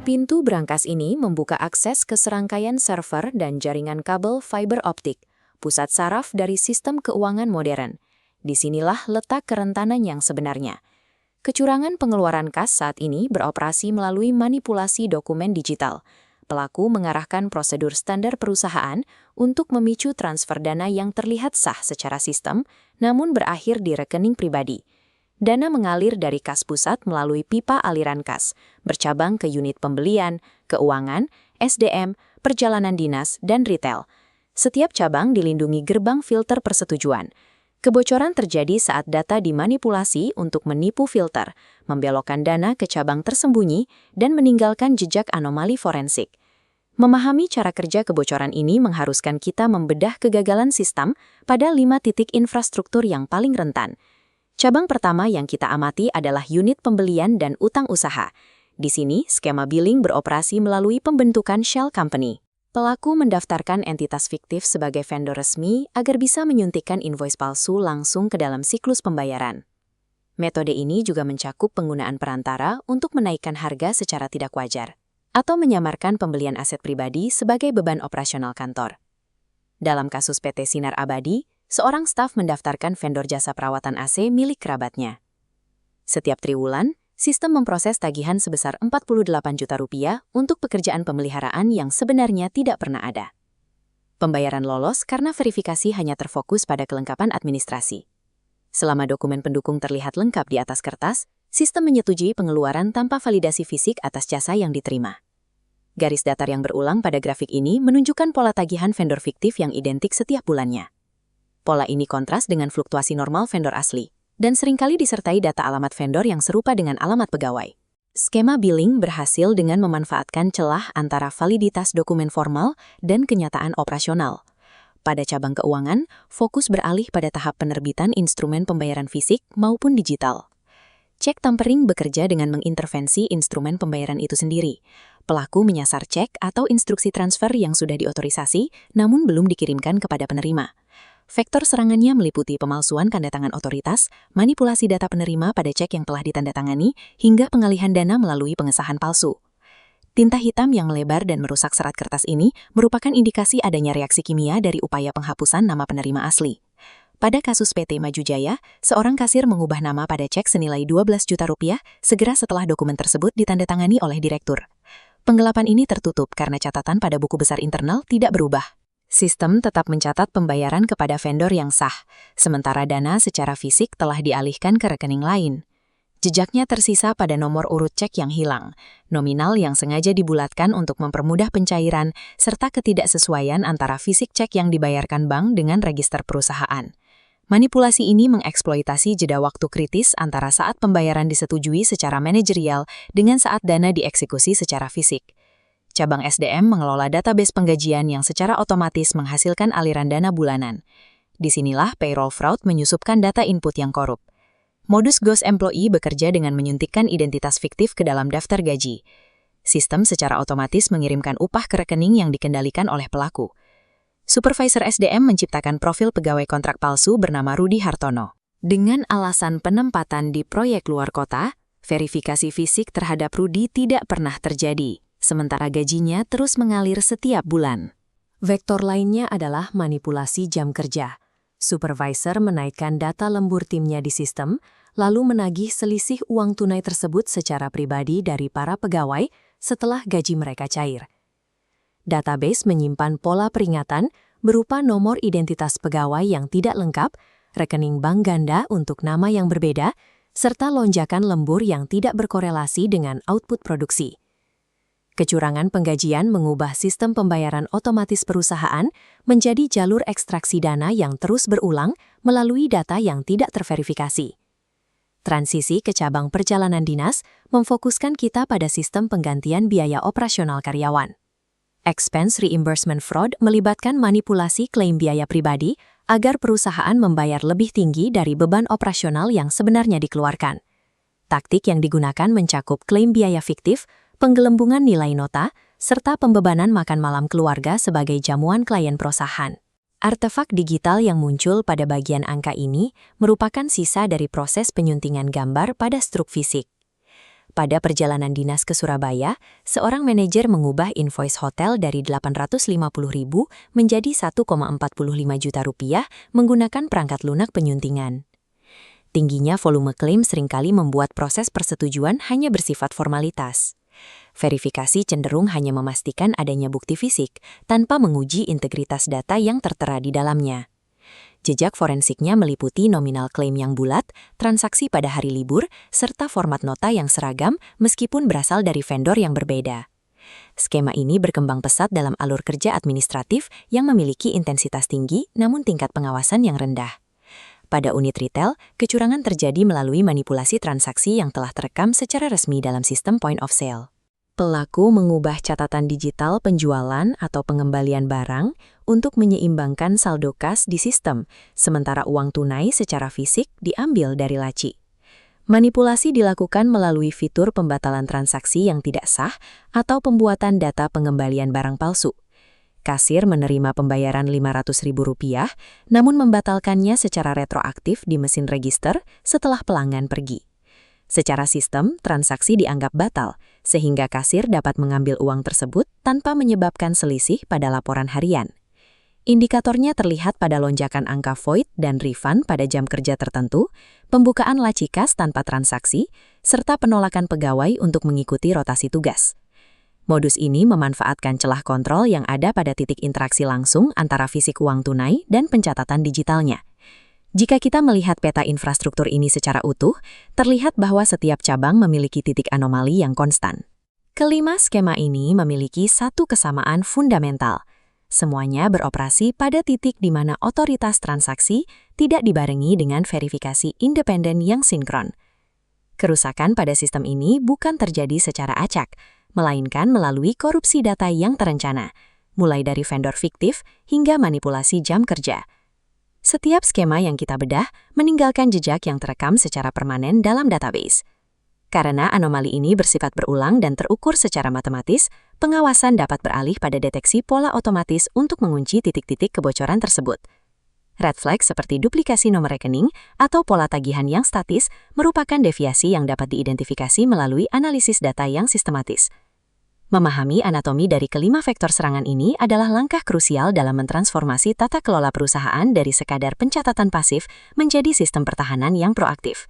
Pintu brankas ini membuka akses ke serangkaian server dan jaringan kabel fiber optik, pusat saraf dari sistem keuangan modern. Disinilah letak kerentanan yang sebenarnya. Kecurangan pengeluaran kas saat ini beroperasi melalui manipulasi dokumen digital. Pelaku mengarahkan prosedur standar perusahaan untuk memicu transfer dana yang terlihat sah secara sistem, namun berakhir di rekening pribadi. Dana mengalir dari kas pusat melalui pipa aliran kas, bercabang ke unit pembelian, keuangan, SDM, perjalanan dinas, dan retail. Setiap cabang dilindungi gerbang filter persetujuan. Kebocoran terjadi saat data dimanipulasi untuk menipu filter, membelokkan dana ke cabang tersembunyi, dan meninggalkan jejak anomali forensik. Memahami cara kerja kebocoran ini mengharuskan kita membedah kegagalan sistem pada 5 titik infrastruktur yang paling rentan. Cabang pertama yang kita amati adalah unit pembelian dan utang usaha. Di sini, skema billing beroperasi melalui pembentukan shell company. Pelaku mendaftarkan entitas fiktif sebagai vendor resmi agar bisa menyuntikkan invoice palsu langsung ke dalam siklus pembayaran. Metode ini juga mencakup penggunaan perantara untuk menaikkan harga secara tidak wajar, atau menyamarkan pembelian aset pribadi sebagai beban operasional kantor. Dalam kasus PT Sinar Abadi, seorang staf mendaftarkan vendor jasa perawatan AC milik kerabatnya. Setiap triwulan, sistem memproses tagihan sebesar Rp48 juta untuk pekerjaan pemeliharaan yang sebenarnya tidak pernah ada. Pembayaran lolos karena verifikasi hanya terfokus pada kelengkapan administrasi. Selama dokumen pendukung terlihat lengkap di atas kertas, sistem menyetujui pengeluaran tanpa validasi fisik atas jasa yang diterima. Garis datar yang berulang pada grafik ini menunjukkan pola tagihan vendor fiktif yang identik setiap bulannya. Pola ini kontras dengan fluktuasi normal vendor asli, dan seringkali disertai data alamat vendor yang serupa dengan alamat pegawai. Skema billing berhasil dengan memanfaatkan celah antara validitas dokumen formal dan kenyataan operasional. Pada cabang keuangan, fokus beralih pada tahap penerbitan instrumen pembayaran fisik maupun digital. Cek tampering bekerja dengan mengintervensi instrumen pembayaran itu sendiri. Pelaku menyasar cek atau instruksi transfer yang sudah diotorisasi, namun belum dikirimkan kepada penerima. Vektor serangannya meliputi pemalsuan tanda tangan otoritas, manipulasi data penerima pada cek yang telah ditandatangani, hingga pengalihan dana melalui pengesahan palsu. Tinta hitam yang melebar dan merusak serat kertas ini merupakan indikasi adanya reaksi kimia dari upaya penghapusan nama penerima asli. Pada kasus PT Maju Jaya, seorang kasir mengubah nama pada cek senilai Rp12 juta segera setelah dokumen tersebut ditandatangani oleh direktur. Penggelapan ini tertutup karena catatan pada buku besar internal tidak berubah. Sistem tetap mencatat pembayaran kepada vendor yang sah, sementara dana secara fisik telah dialihkan ke rekening lain. Jejaknya tersisa pada nomor urut cek yang hilang, nominal yang sengaja dibulatkan untuk mempermudah pencairan, serta ketidaksesuaian antara fisik cek yang dibayarkan bank dengan register perusahaan. Manipulasi ini mengeksploitasi jeda waktu kritis antara saat pembayaran disetujui secara manajerial dengan saat dana dieksekusi secara fisik. Cabang SDM mengelola database penggajian yang secara otomatis menghasilkan aliran dana bulanan. Disinilah payroll fraud menyusupkan data input yang korup. Modus ghost employee bekerja dengan menyuntikkan identitas fiktif ke dalam daftar gaji. Sistem secara otomatis mengirimkan upah ke rekening yang dikendalikan oleh pelaku. Supervisor SDM menciptakan profil pegawai kontrak palsu bernama Rudi Hartono. Dengan alasan penempatan di proyek luar kota, verifikasi fisik terhadap Rudi tidak pernah terjadi. Sementara gajinya terus mengalir setiap bulan. Vektor lainnya adalah manipulasi jam kerja. Supervisor menaikkan data lembur timnya di sistem, lalu menagih selisih uang tunai tersebut secara pribadi dari para pegawai setelah gaji mereka cair. Database menyimpan pola peringatan berupa nomor identitas pegawai yang tidak lengkap, rekening bank ganda untuk nama yang berbeda, serta lonjakan lembur yang tidak berkorelasi dengan output produksi. Kecurangan penggajian mengubah sistem pembayaran otomatis perusahaan menjadi jalur ekstraksi dana yang terus berulang melalui data yang tidak terverifikasi. Transisi ke cabang perjalanan dinas memfokuskan kita pada sistem penggantian biaya operasional karyawan. Expense reimbursement fraud melibatkan manipulasi klaim biaya pribadi agar perusahaan membayar lebih tinggi dari beban operasional yang sebenarnya dikeluarkan. Taktik yang digunakan mencakup klaim biaya fiktif, penggelembungan nilai nota, serta pembebanan makan malam keluarga sebagai jamuan klien perusahaan. Artefak digital yang muncul pada bagian angka ini merupakan sisa dari proses penyuntingan gambar pada struk fisik. Pada perjalanan dinas ke Surabaya, seorang manajer mengubah invoice hotel dari 850.000 menjadi 1,45 juta rupiah menggunakan perangkat lunak penyuntingan. Tingginya volume klaim seringkali membuat proses persetujuan hanya bersifat formalitas. Verifikasi cenderung hanya memastikan adanya bukti fisik, tanpa menguji integritas data yang tertera di dalamnya. Jejak forensiknya meliputi nominal klaim yang bulat, transaksi pada hari libur, serta format nota yang seragam meskipun berasal dari vendor yang berbeda. Skema ini berkembang pesat dalam alur kerja administratif yang memiliki intensitas tinggi namun tingkat pengawasan yang rendah. Pada unit retail, kecurangan terjadi melalui manipulasi transaksi yang telah terekam secara resmi dalam sistem point of sale. Pelaku mengubah catatan digital penjualan atau pengembalian barang untuk menyeimbangkan saldo kas di sistem, sementara uang tunai secara fisik diambil dari laci. Manipulasi dilakukan melalui fitur pembatalan transaksi yang tidak sah atau pembuatan data pengembalian barang palsu. Kasir menerima pembayaran Rp500.000, namun membatalkannya secara retroaktif di mesin register setelah pelanggan pergi. Secara sistem, transaksi dianggap batal, sehingga kasir dapat mengambil uang tersebut tanpa menyebabkan selisih pada laporan harian. Indikatornya terlihat pada lonjakan angka void dan refund pada jam kerja tertentu, pembukaan laci kas tanpa transaksi, serta penolakan pegawai untuk mengikuti rotasi tugas. Modus ini memanfaatkan celah kontrol yang ada pada titik interaksi langsung antara fisik uang tunai dan pencatatan digitalnya. Jika kita melihat peta infrastruktur ini secara utuh, terlihat bahwa setiap cabang memiliki titik anomali yang konstan. Kelima skema ini memiliki satu kesamaan fundamental. Semuanya beroperasi pada titik di mana otoritas transaksi tidak dibarengi dengan verifikasi independen yang sinkron. Kerusakan pada sistem ini bukan terjadi secara acak, melainkan melalui korupsi data yang terencana, mulai dari vendor fiktif hingga manipulasi jam kerja. Setiap skema yang kita bedah meninggalkan jejak yang terekam secara permanen dalam database. Karena anomali ini bersifat berulang dan terukur secara matematis, pengawasan dapat beralih pada deteksi pola otomatis untuk mengunci titik-titik kebocoran tersebut. Red flag seperti duplikasi nomor rekening atau pola tagihan yang statis merupakan deviasi yang dapat diidentifikasi melalui analisis data yang sistematis. Memahami anatomi dari kelima vektor serangan ini adalah langkah krusial dalam mentransformasi tata kelola perusahaan dari sekadar pencatatan pasif menjadi sistem pertahanan yang proaktif.